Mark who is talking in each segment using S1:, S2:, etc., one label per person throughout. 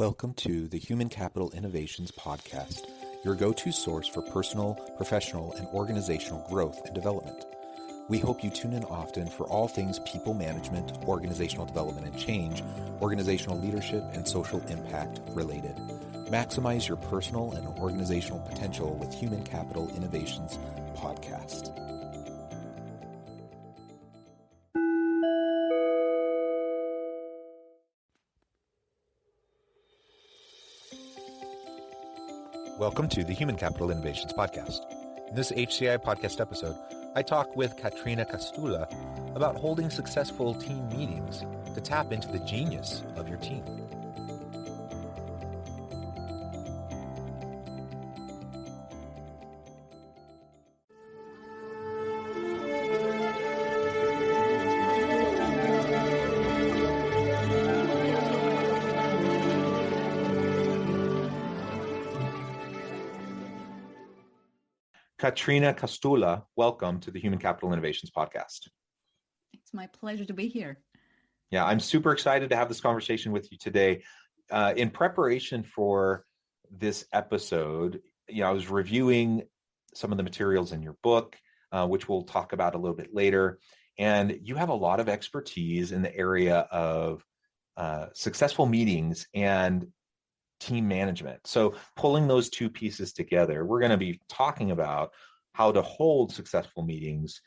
S1: Welcome to the Human Capital Innovations Podcast, your go-to source for personal, professional, and organizational growth and development. We hope you tune in often for all things people management, organizational development and change, organizational leadership, and social impact related. Maximize your personal and organizational potential with Human Capital Innovations Podcast. Welcome to the Human Capital Innovations Podcast. In this HCI podcast episode, I talk with Caterina Kostoula about holding successful team meetings to tap into the genius of your team. Caterina Kostoula, welcome to the Human Capital Innovations Podcast.
S2: It's my pleasure to be here.
S1: Yeah, I'm super excited to have this conversation with you today. In preparation for this episode, I was reviewing some of the materials in your book, which we'll talk about a little bit later. And you have a lot of expertise in the area of successful meetings and team management. So pulling those two pieces together, we're going to be talking about how to hold successful meetings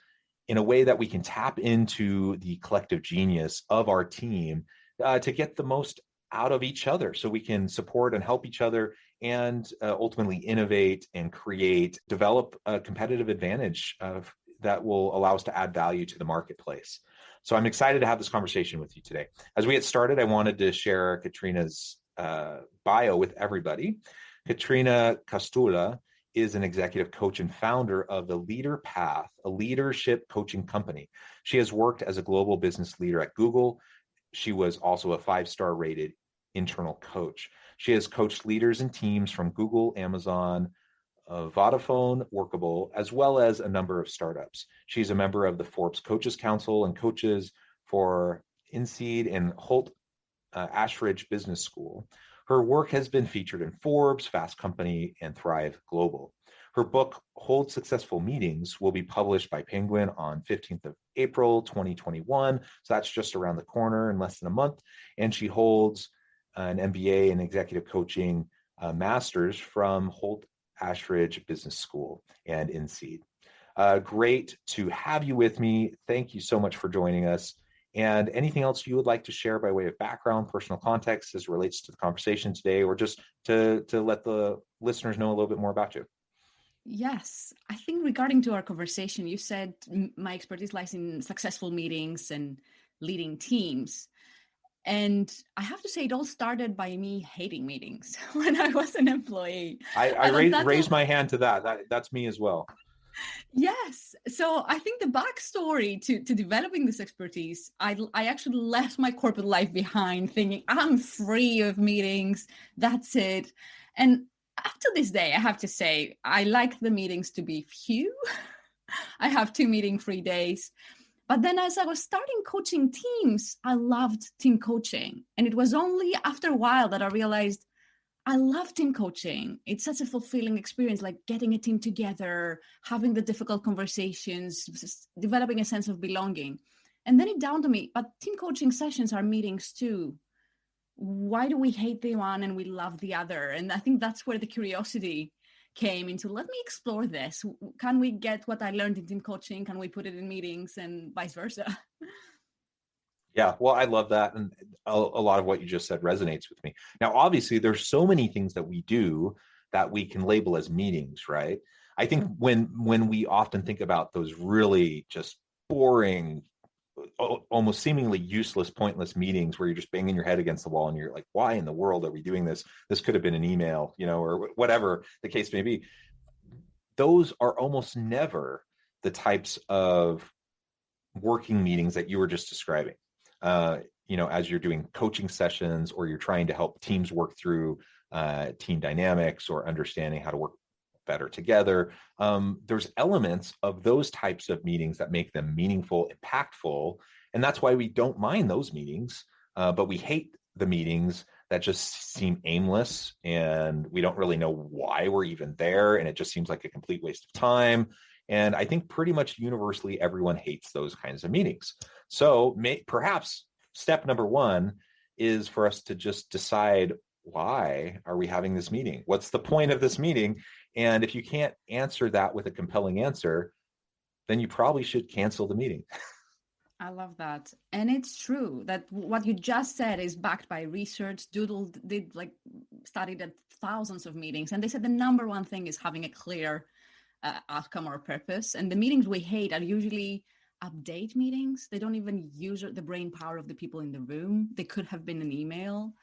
S1: in a way that we can tap into the collective genius of our team to get the most out of each other so we can support and help each other and ultimately innovate and develop a competitive advantage that will allow us to add value to the marketplace. So I'm excited to have this conversation with you today. As we get started, I wanted to share Caterina's bio with everybody. Caterina Kostoula is an executive coach and founder of the Leader Path, a leadership coaching company. She has worked as a global business leader at Google. She was also a 5-star rated internal coach. She has coached leaders and teams from Google, Amazon, Vodafone, Workable, as well as a number of startups. She's a member of the Forbes Coaches Council and coaches for InSeed and Holt Ashridge Business School. Her work has been featured in Forbes, Fast Company, and Thrive Global. Her book, Hold Successful Meetings, will be published by Penguin on 15th of April, 2021. So that's just around the corner in less than a month. And she holds an MBA in executive coaching master's from Holt Ashridge Business School and InSeed. Great to have you with me. Thank you so much for joining us. And anything else you would like to share by way of background, personal context as it relates to the conversation today, or just to let the listeners know a little bit more about you?
S2: Yes, I think regarding to our conversation, you said my expertise lies in successful meetings and leading teams. And I have to say, it all started by me hating meetings when I was an employee.
S1: I raised my hand to that. That's me as well.
S2: Yes. So I think the backstory to developing this expertise, I actually left my corporate life behind thinking I'm free of meetings. That's it. And up to this day, I have to say, I like the meetings to be few. I have 2 meeting-free days. But then as I was starting coaching teams, I loved team coaching. And it was only after a while that I realized I love team coaching. It's such a fulfilling experience, like getting a team together, having the difficult conversations, developing a sense of belonging. And then it dawned on me, but team coaching sessions are meetings too. Why do we hate the one and we love the other? And I think that's where the curiosity came into, let me explore this. Can we get what I learned in team coaching? Can we put it in meetings and vice versa?
S1: Yeah, well, I love that. And a lot of what you just said resonates with me. Now, obviously, there's so many things that we do that we can label as meetings, right? I think when we often think about those really just boring, almost seemingly useless, pointless meetings where you're just banging your head against the wall and you're like, why in the world are we doing this? This could have been an email, or whatever the case may be. Those are almost never the types of working meetings that you were just describing. As you're doing coaching sessions or you're trying to help teams work through team dynamics or understanding how to work better together. There's elements of those types of meetings that make them meaningful, impactful. And that's why we don't mind those meetings, but we hate the meetings that just seem aimless, and we don't really know why we're even there, and it just seems like a complete waste of time. And I think pretty much universally everyone hates those kinds of meetings. So perhaps step number one is for us to just decide, why are we having this meeting? What's the point of this meeting? And if you can't answer that with a compelling answer, then you probably should cancel the meeting.
S2: I love that. And it's true that what you just said is backed by research. Doodle did like studied at thousands of meetings, and they said the number one thing is having a clear outcome or purpose. And the meetings we hate are usually update meetings. They don't even use the brain power of the people in the room. They could have been an email.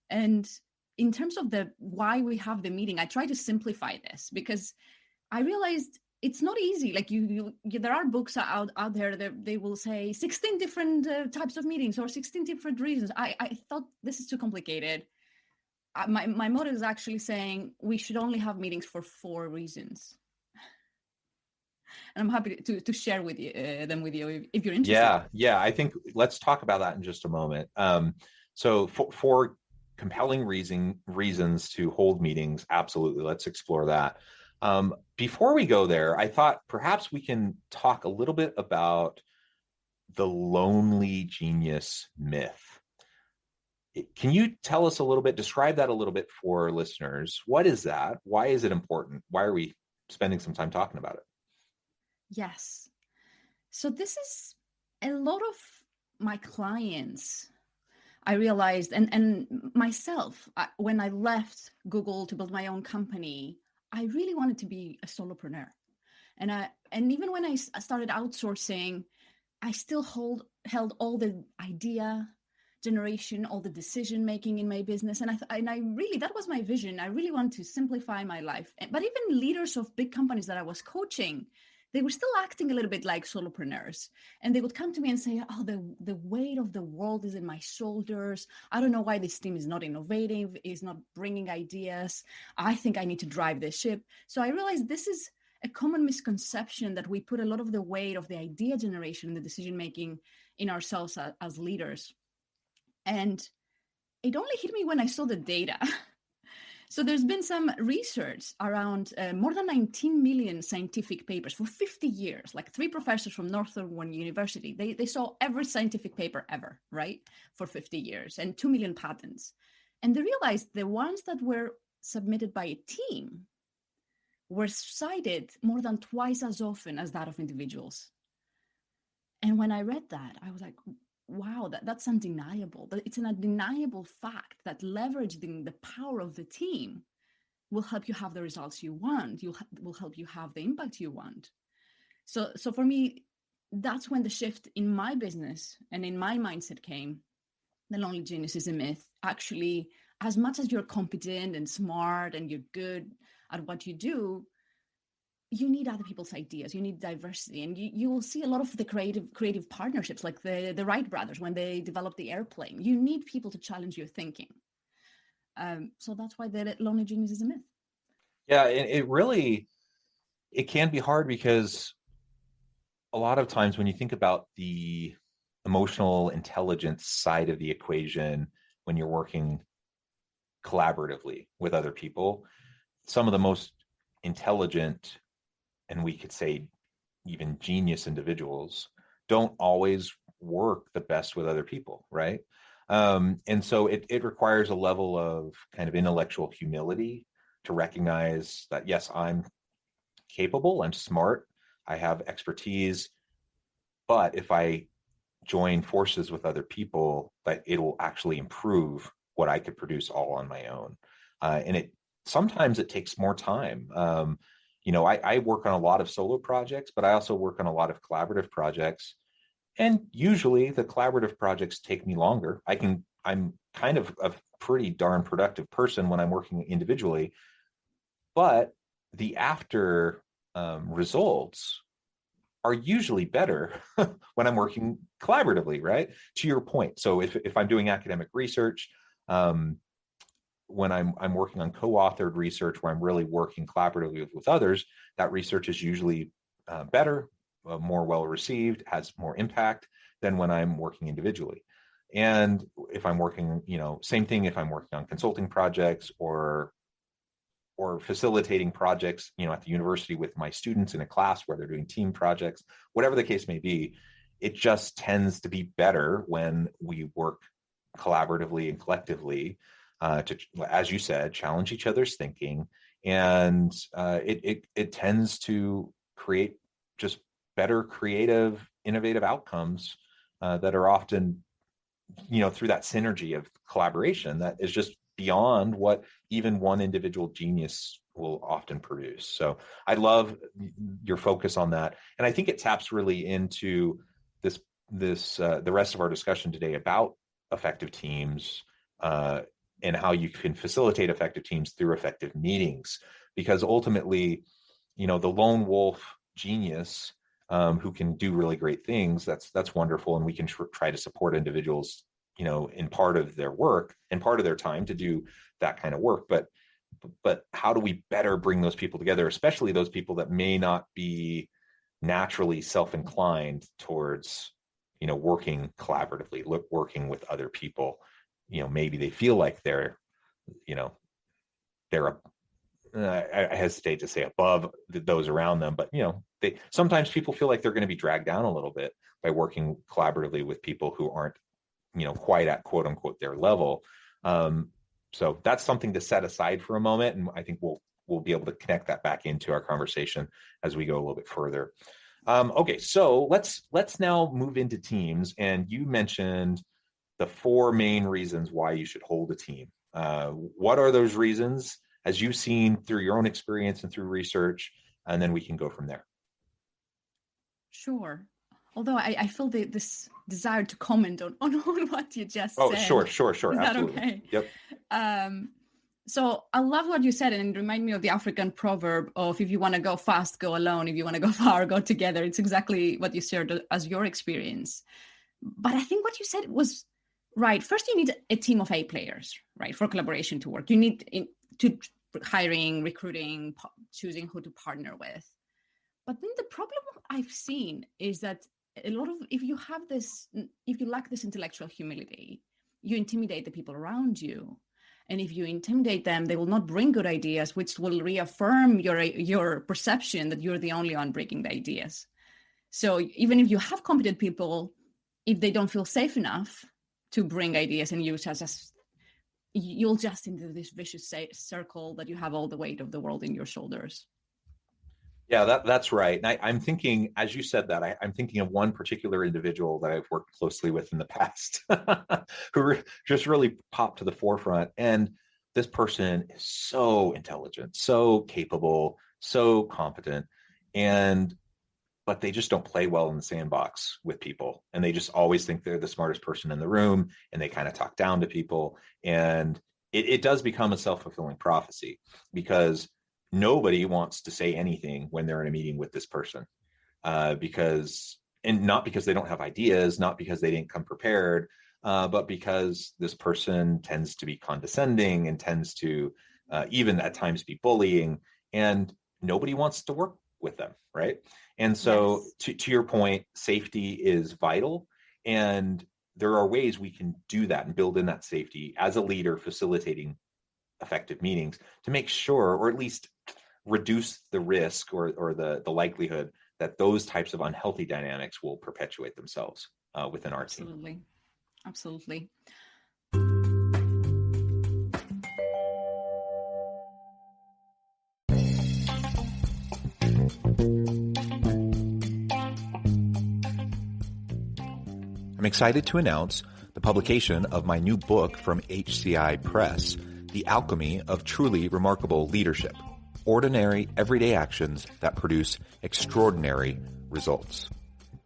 S2: And in terms of the why we have the meeting, I try to simplify this because I realized it's not easy. Like there are books out there that they will say 16 different types of meetings or 16 different reasons. I thought this is too complicated. My motto is actually saying we should only have meetings for 4 reasons. And I'm happy to share with you them with you if you're interested.
S1: Yeah. I think let's talk about that in just a moment. So for compelling reasons to hold meetings, absolutely, let's explore that. Before we go there, I thought perhaps we can talk a little bit about the lonely genius myth. Can you tell us a little bit, describe that a little bit for listeners? What is that? Why is it important? Why are we spending some time talking about it?
S2: Yes. So this is a lot of my clients. I realized, and myself, when I left Google to build my own company, I really wanted to be a solopreneur. And even when I started outsourcing, I still held all the idea generation, all the decision making in my business, and I really, that was my vision. I really wanted to simplify my life. But even leaders of big companies that I was coaching, they were still acting a little bit like solopreneurs, and they would come to me and say, oh, the weight of the world is in my shoulders. I don't know why this team is not innovative, is not bringing ideas. I think I need to drive this ship. So I realized this is a common misconception, that we put a lot of the weight of the idea generation and the decision making in ourselves as leaders. And it only hit me when I saw the data. So there's been some research around more than 19 million scientific papers for 50 years, like 3 professors from Northern University. They saw every scientific paper ever, right, for 50 years, and 2 million patents. And they realized the ones that were submitted by a team were cited more than twice as often as that of individuals. And when I read that, I was like, wow, that's undeniable. It's an undeniable fact that leveraging the power of the team will help you have the results you want. Will help you have the impact you want. So for me, that's when the shift in my business and in my mindset came. The lonely genius is a myth. Actually, as much as you're competent and smart and you're good at what you do, you need other people's ideas. You need diversity, and you will see a lot of the creative partnerships, like the Wright brothers when they developed the airplane. You need people to challenge your thinking. So that's why the lonely genius is a myth.
S1: Yeah, it can be hard, because a lot of times when you think about the emotional intelligence side of the equation, when you're working collaboratively with other people, some of the most intelligent, and we could say even genius individuals, don't always work the best with other people, right? And so it requires a level of kind of intellectual humility to recognize that, yes, I'm capable, I'm smart, I have expertise, but if I join forces with other people, that it will actually improve what I could produce all on my own. And sometimes it takes more time. I work on a lot of solo projects, but I also work on a lot of collaborative projects. And usually the collaborative projects take me longer. I'm kind of a pretty darn productive person when I'm working individually, but the after results are usually better when I'm working collaboratively, right? To your point. So if I'm doing academic research, when I'm working on co-authored research where I'm really working collaboratively with others, that research is usually better, more well received, has more impact than when I'm working individually. And if I'm working, same thing if I'm working on consulting projects or facilitating projects, at the university with my students in a class where they're doing team projects, whatever the case may be, it just tends to be better when we work collaboratively and collectively to, as you said, challenge each other's thinking. And it tends to create just better, creative, innovative outcomes that are often, through that synergy of collaboration that is just beyond what even one individual genius will often produce. So I love your focus on that. And I think it taps really into this the rest of our discussion today about effective teams and how you can facilitate effective teams through effective meetings. Because ultimately, the lone wolf genius who can do really great things, that's wonderful. And we can try to support individuals, in part of their work and part of their time to do that kind of work. But how do we better bring those people together, especially those people that may not be naturally self-inclined towards, working collaboratively, working with other people? Maybe they feel like they're I hesitate to say above those around them, but sometimes people feel like they're going to be dragged down a little bit by working collaboratively with people who aren't, quite at quote unquote their level. So that's something to set aside for a moment, and I think we'll be able to connect that back into our conversation as we go a little bit further. Okay, so let's now move into teams, and you mentioned the 4 main reasons why you should hold a team. What are those reasons as you've seen through your own experience and through research, and then we can go from there.
S2: Sure. Although I feel this desire to comment on what you just said.
S1: Oh, sure.
S2: Is
S1: Absolutely.
S2: that okay?
S1: Yep.
S2: So I love what you said, and it reminded me of the African proverb of, if you want to go fast, go alone. If you want to go far, go together. It's exactly what you shared as your experience. But I think what you said was right. First, you need a team of A players, right, for collaboration to work. You need to hiring, recruiting, choosing who to partner with. But then the problem I've seen is that if you lack this intellectual humility, you intimidate the people around you. And if you intimidate them, they will not bring good ideas, which will reaffirm your perception that you're the only one bringing the ideas. So even if you have competent people, if they don't feel safe enough to bring ideas and use as you'll just into this vicious circle that you have all the weight of the world in your shoulders.
S1: Yeah, that's right. And I'm thinking, as you said that, I'm thinking of one particular individual that I've worked closely with in the past who just really popped to the forefront. And this person is so intelligent, so capable, so competent, but they just don't play well in the sandbox with people. And they just always think they're the smartest person in the room, and they kind of talk down to people. And it does become a self-fulfilling prophecy, because nobody wants to say anything when they're in a meeting with this person, not because they don't have ideas, not because they didn't come prepared, but because this person tends to be condescending and tends to even at times be bullying, and nobody wants to work with them, right? And so yes. to your point, safety is vital, and there are ways we can do that and build in that safety as a leader facilitating effective meetings to make sure, or at least reduce the risk or the likelihood that those types of unhealthy dynamics will perpetuate themselves within our team.
S2: Absolutely.
S3: I'm excited to announce the publication of my new book from HCI Press, The Alchemy of Truly Remarkable Leadership: Ordinary, Everyday Actions that Produce Extraordinary Results.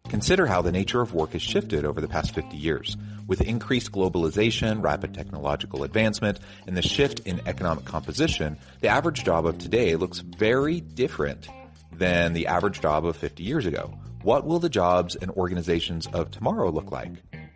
S3: Consider how the nature of work has shifted over the past 50 years. With increased globalization, rapid technological advancement, and the shift in economic composition, the average job of today looks very different than the average job of 50 years ago. What will the jobs and organizations of tomorrow look like?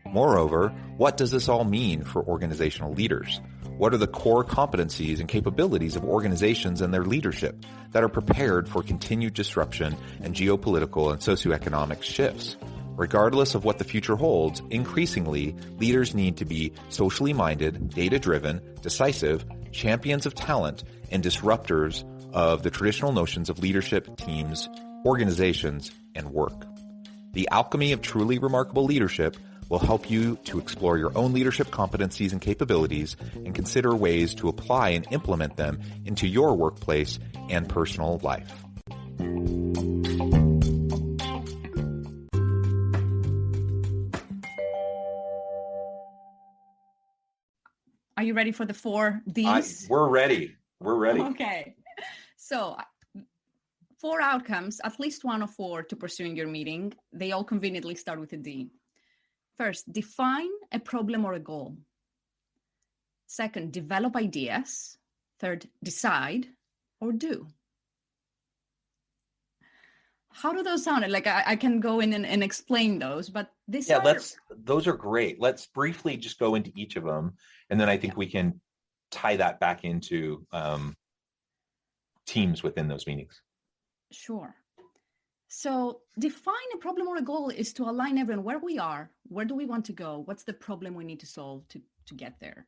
S3: Moreover, what does this all mean for organizational leaders? What are the core competencies and capabilities of organizations and their leadership that are prepared for continued disruption and geopolitical and socioeconomic shifts? Regardless of what the future holds, increasingly, leaders need to be socially minded, data-driven, decisive, champions of talent, and disruptors of the traditional notions of leadership, teams, organizations, and work. The Alchemy of Truly Remarkable Leadership will help you to explore your own leadership competencies and capabilities and consider ways to apply and implement them into your workplace and personal life.
S2: Are you ready for the 4 Ds?
S1: We're ready. We're ready.
S2: Okay. So 4 outcomes, at least 1 of 4 to pursuing your meeting. They all conveniently start with a D. First, define a problem or a goal. Second, develop ideas. Third, decide or do. How do those sound? Like I can go in and explain those, but
S1: those are great. Let's briefly just go into each of them, and then I think we can tie that back into teams within those meetings.
S2: Sure. So define a problem or a goal is to align everyone where we are, where do we want to go, what's the problem we need to solve to get there.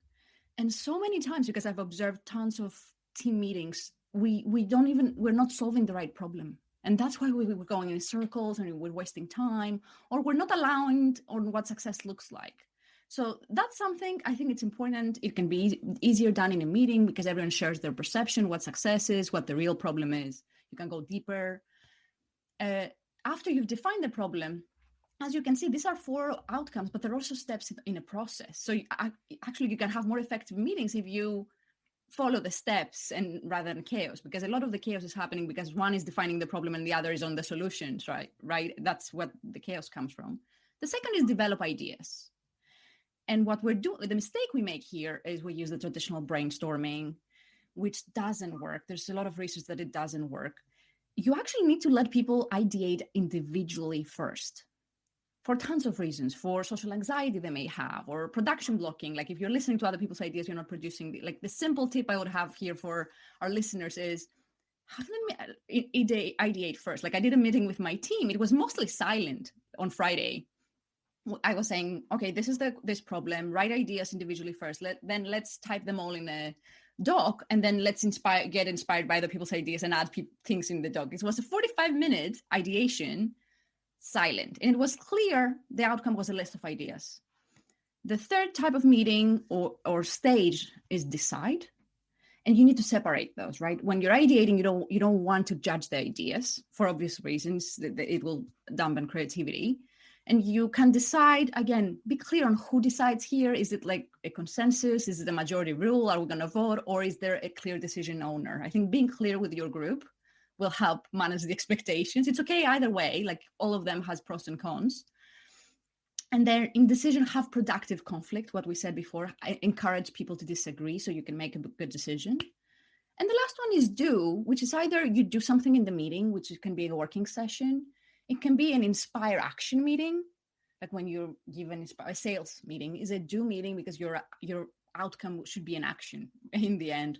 S2: And so many times, because I've observed tons of team meetings, we're not solving the right problem. And that's why we're going in circles and we're wasting time, or we're not aligned on what success looks like. So that's something I think it's important. It can be easier done in a meeting because everyone shares their perception, what success is, what the real problem is. You can go deeper. After you've defined the problem, as you can see, these are 4 outcomes, but there are also steps in a process. So actually you can have more effective meetings if you follow the steps and rather than chaos, because a lot of the chaos is happening because one is defining the problem and the other is on the solutions, right? That's what the chaos comes from. The second is develop ideas. And what we're doing, the mistake we make here is we use the traditional brainstorming, which doesn't work. There's a lot of research that it doesn't work. You actually need to let people ideate individually first for tons of reasons, for social anxiety they may have, or production blocking. Like if you're listening to other people's ideas, you're not producing. Like the simple tip I would have here for our listeners is have them ideate first. Like I did a meeting with my team. It was mostly silent on Friday. I was saying, okay, this is this problem, write ideas individually first. Then let's type them all in a doc, and then let's get inspired by other people's ideas and add things in the doc. It was a 45-minute ideation, silent. And it was clear the outcome was a list of ideas. The third type of meeting or stage is decide. And you need to separate those, right? When you're ideating, you don't want to judge the ideas for obvious reasons. It will dampen creativity. And you can decide, again, be clear on who decides here. Is it like a consensus? Is it a majority rule? Are we going to vote? Or is there a clear decision owner? I think being clear with your group will help manage the expectations. It's okay either way, like all of them has pros and cons. And then in decision, have productive conflict, what we said before. I encourage people to disagree so you can make a good decision. And the last one is do, which is either you do something in the meeting, which can be a working session. It can be an inspire action meeting, like when you're given a sales meeting is a do meeting because your outcome should be an action in the end.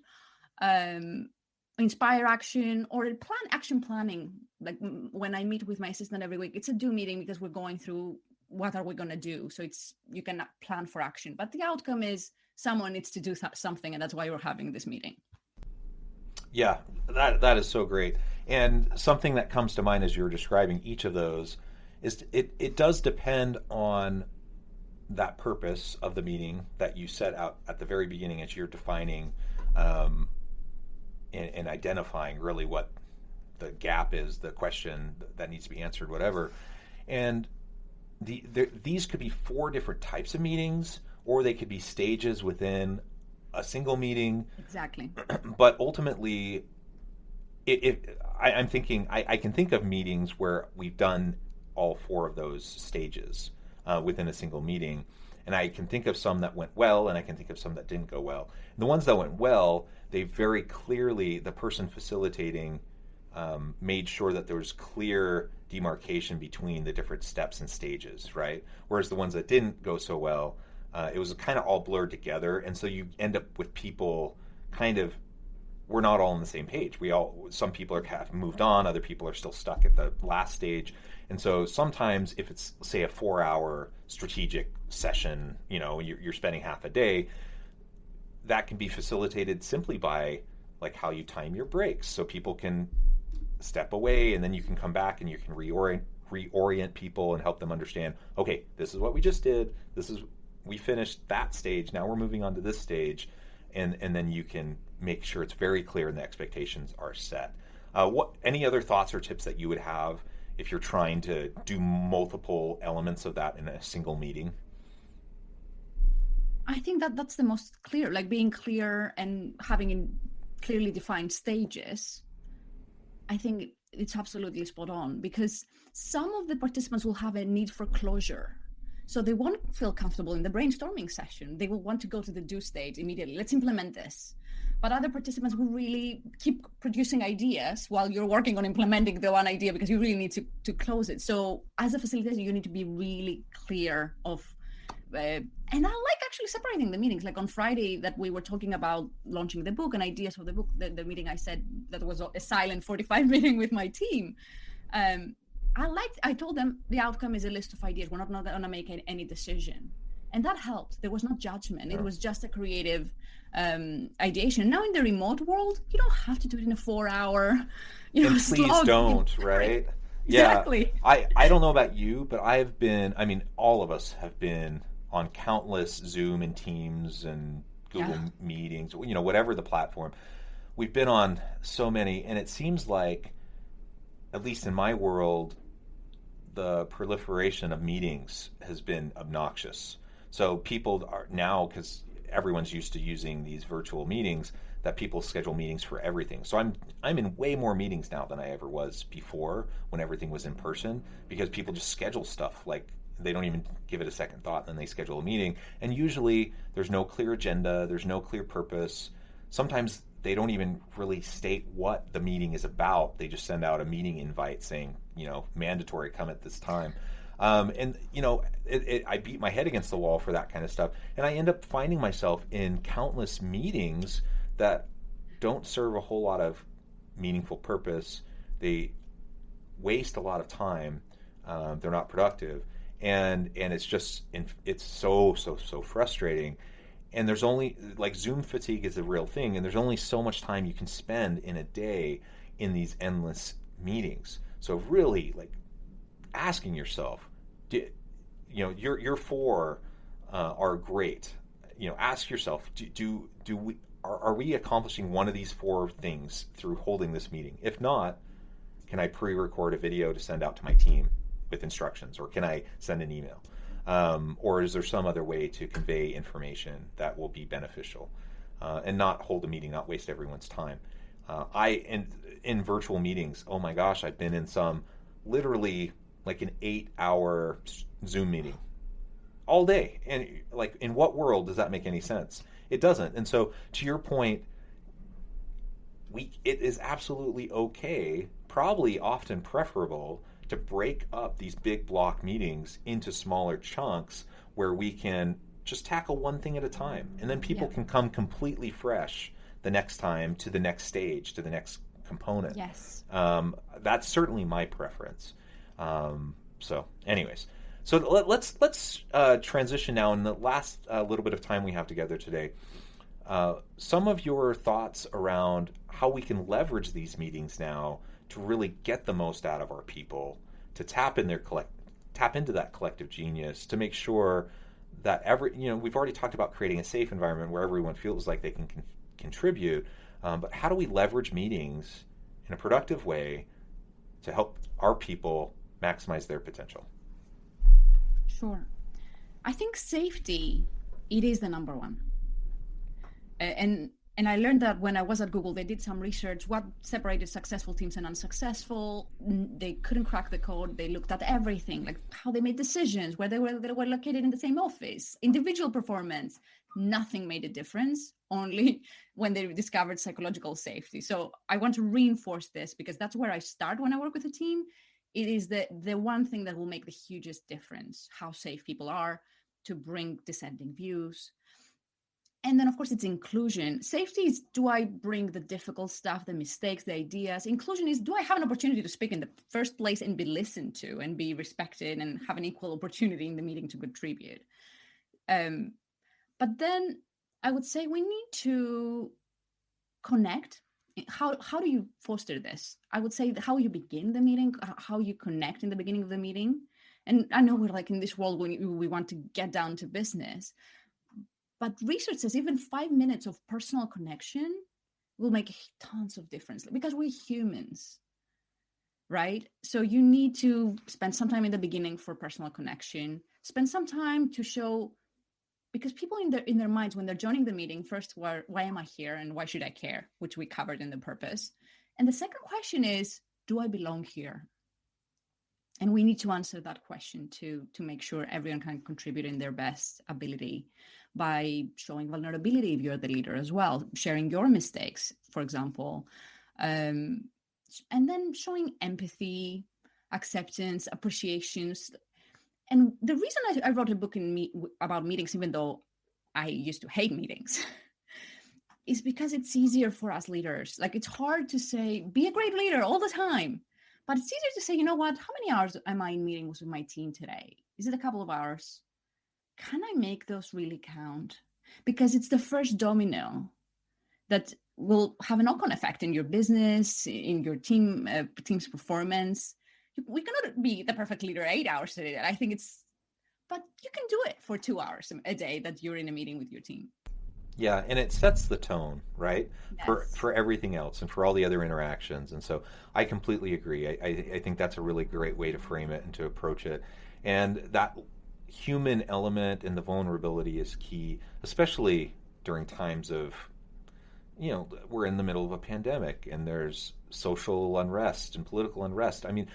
S2: Inspire action or action planning. Like when I meet with my assistant every week, it's a do meeting because we're going through what are we going to do. So you can plan for action, but the outcome is someone needs to do something, and that's why we're having this meeting.
S1: Yeah, that is so great. And something that comes to mind as you're describing each of those is it does depend on that purpose of the meeting that you set out at the very beginning as you're defining and identifying really what the gap is, the question that needs to be answered, whatever. And these could be 4 different types of meetings, or they could be stages within a single meeting.
S2: Exactly.
S1: But ultimately, I'm thinking I can think of meetings where we've done all 4 of those stages within a single meeting, and I can think of some that went well, and I can think of some that didn't go well. And the ones that went well, they very clearly, the person facilitating made sure that there was clear demarcation between the different steps and stages, right? Whereas the ones that didn't go so well, it was kind of all blurred together, and so you end up with people kind of we're not all on the same page. Some people have moved on, other people are still stuck at the last stage. And so sometimes if it's, say, a 4-hour strategic session, you're spending half a day, that can be facilitated simply by like how you time your breaks, so people can step away and then you can come back and you can reorient people and help them understand, okay, this is what we just did. We finished that stage. Now we're moving on to this stage. And then you can make sure it's very clear and the expectations are set. Any other thoughts or tips that you would have if you're trying to do multiple elements of that in a single meeting?
S2: I think that's the most clear, like being clear and having clearly defined stages. I think it's absolutely spot on, because some of the participants will have a need for closure. So they won't feel comfortable in the brainstorming session. They will want to go to the do stage immediately. Let's implement this. But other participants will really keep producing ideas while you're working on implementing the one idea, because you really need to close it. So as a facilitator, you need to be really clear of, and I like actually separating the meetings. Like on Friday that we were talking about launching the book and ideas for the book, the meeting I said that was a silent 45 meeting with my team. I told them the outcome is a list of ideas. We're not going to make any decision. And that helped. There was no judgment. It was just a creative ideation. Now in the remote world, you don't have to do it in a 4-hour,
S1: and please don't, right?
S2: Exactly.
S1: Yeah. I don't know about you, but all of us have been on countless Zoom and Teams and Google meetings, whatever the platform. We've been on so many, and it seems like, at least in my world, the proliferation of meetings has been obnoxious. So people are now, because everyone's used to using these virtual meetings, that people schedule meetings for everything. So I'm in way more meetings now than I ever was before, when everything was in person, because people just schedule stuff like they don't even give it a second thought, and then they schedule a meeting. And usually there's no clear agenda, there's no clear purpose. Sometimes they don't even really state what the meeting is about. They just send out a meeting invite saying, mandatory, come at this time. I beat my head against the wall for that kind of stuff. And I end up finding myself in countless meetings that don't serve a whole lot of meaningful purpose. They waste a lot of time. They're not productive. And it's so frustrating. And there's only, like, Zoom fatigue is a real thing, and there's only so much time you can spend in a day in these endless meetings. So really, like, asking yourself, your four are great. Ask yourself, are we accomplishing one of these four things through holding this meeting? If not, can I pre-record a video to send out to my team with instructions, or can I send an email? Or is there some other way to convey information that will be beneficial, and not hold a meeting, not waste everyone's time? In virtual meetings, oh my gosh, I've been in some literally like an 8-hour Zoom meeting all day. And like, in what world does that make any sense? It doesn't. And so to your point, it is absolutely okay, probably often preferable, to break up these big block meetings into smaller chunks where we can just tackle one thing at a time. And then people can come completely fresh the next time to the next stage, to the next component.
S2: Yes.
S1: That's certainly my preference. So let's transition now in the last little bit of time we have together today. Some of your thoughts around how we can leverage these meetings now to really get the most out of our people, to tap into that collective genius, to make sure that we've already talked about creating a safe environment where everyone feels like they can contribute, but how do we leverage meetings in a productive way to help our people maximize their potential?
S2: Sure. I think safety, it is the number one. And I learned that when I was at Google. They did some research, what separated successful teams and unsuccessful. They couldn't crack the code. They looked at everything, like how they made decisions, where they were located in the same office, individual performance. Nothing made a difference, only when they discovered psychological safety. So I want to reinforce this, because that's where I start when I work with a team. It is the one thing that will make the hugest difference, how safe people are to bring dissenting views. And then, of course, it's inclusion. Safety is, do I bring the difficult stuff, the mistakes, the ideas? Inclusion is, do I have an opportunity to speak in the first place and be listened to and be respected and have an equal opportunity in the meeting to contribute? But then I would say we need to connect. How do you foster this? I would say how you begin the meeting, how you connect in the beginning of the meeting. And I know we're like in this world when we want to get down to business. But research says even 5 minutes of personal connection will make tons of difference because we're humans, right? So you need to spend some time in the beginning for personal connection, spend some time to show, because people in their minds, when they're joining the meeting, first, why am I here and why should I care, which we covered in the purpose. And the second question is, do I belong here? And we need to answer that question to make sure everyone can contribute in their best ability by showing vulnerability if you're the leader as well, sharing your mistakes, for example, and then showing empathy, acceptance, appreciations. And the reason I wrote a book about meetings, even though I used to hate meetings, is because it's easier for us leaders. Like, it's hard to say, be a great leader all the time. But it's easier to say, you know what, how many hours am I in meetings with my team today? Is it a couple of hours? Can I make those really count? Because it's the first domino that will have a knock-on effect in your business, in your team's performance. We cannot be the perfect leader 8 hours a day. I think but you can do it for 2 hours a day that you're in a meeting with your team.
S1: Yeah, and it sets the tone, right,
S2: Yes.
S1: for everything else and for all the other interactions. And so I completely agree. I think that's a really great way to frame it and to approach it. And that human element and the vulnerability is key, especially during times of, we're in the middle of a pandemic and there's social unrest and political unrest. I mean,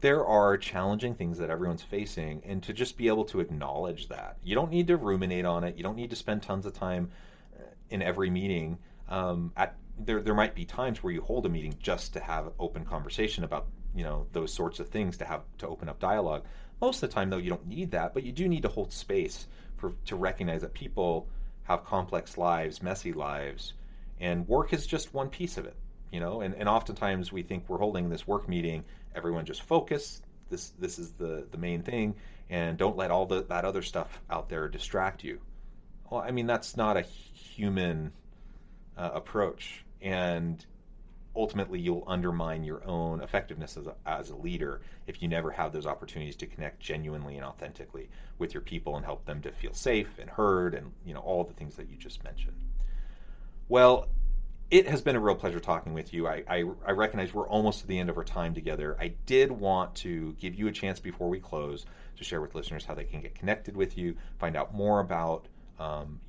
S1: there are challenging things that everyone's facing, and to just be able to acknowledge that. You don't need to ruminate on it. You don't need to spend tons of time in every meeting. There might be times where you hold a meeting just to have open conversation about those sorts of things, to open up dialogue. Most of the time, though, you don't need that, but you do need to hold space to recognize that people have complex lives, messy lives, and work is just one piece of it. And oftentimes we think we're holding this work meeting, everyone just focus. This is the main thing, and don't let all that other stuff out there distract you. Well, I mean, that's not a human approach, and ultimately you'll undermine your own effectiveness as a leader if you never have those opportunities to connect genuinely and authentically with your people and help them to feel safe and heard, and all the things that you just mentioned. Well, it has been a real pleasure talking with you. I recognize we're almost to the end of our time together. I did want to give you a chance before we close to share with listeners how they can get connected with you, find out more about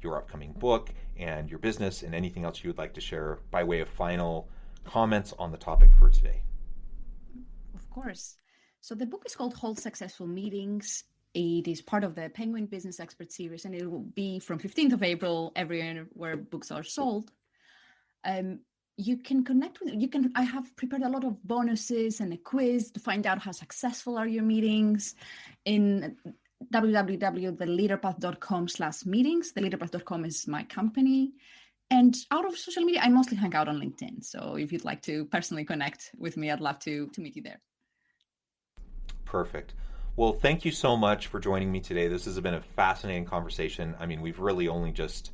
S1: your upcoming book and your business, and anything else you would like to share by way of final comments on the topic for today.
S2: Of course. So the book is called Hold Successful Meetings. It is part of the Penguin Business Expert series, and it will be from 15th of April everywhere where books are sold. You can connect with, I have prepared a lot of bonuses and a quiz to find out how successful are your meetings in www.theleaderpath.com/meetings. Theleaderpath.com is my company. And out of social media, I mostly hang out on LinkedIn. So if you'd like to personally connect with me, I'd love to meet you there.
S1: Perfect. Well, thank you so much for joining me today. This has been a fascinating conversation. I mean, we've really only just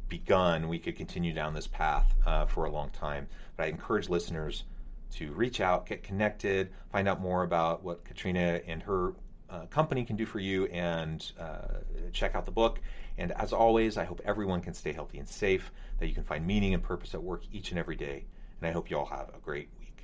S1: begun. We could continue down this path for a long time. But I encourage listeners to reach out, get connected, find out more about what Caterina and her company can do for you, and check out the book. And as always, I hope everyone can stay healthy and safe, that you can find meaning and purpose at work each and every day. And I hope you all have a great week.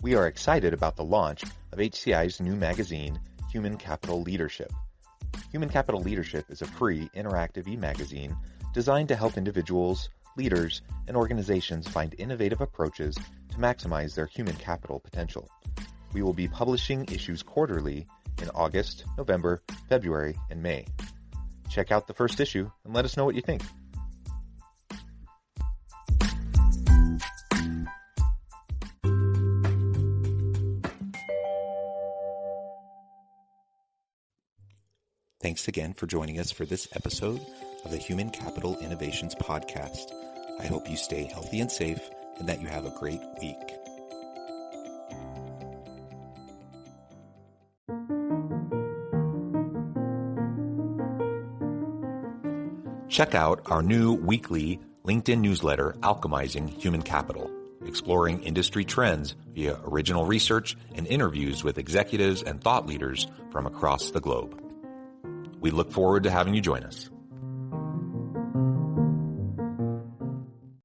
S3: We are excited about the launch of HCI's new magazine, Human Capital Leadership. Human Capital Leadership is a free, interactive e-magazine designed to help individuals, leaders, and organizations find innovative approaches to maximize their human capital potential. We will be publishing issues quarterly in August, November, February, and May. Check out the first issue and let us know what you think. Thanks again for joining us for this episode of the Human Capital Innovations Podcast. I hope you stay healthy and safe and that you have a great week. Check out our new weekly LinkedIn newsletter, Alchemizing Human Capital, exploring industry trends via original research and interviews with executives and thought leaders from across the globe. We look forward to having you join us.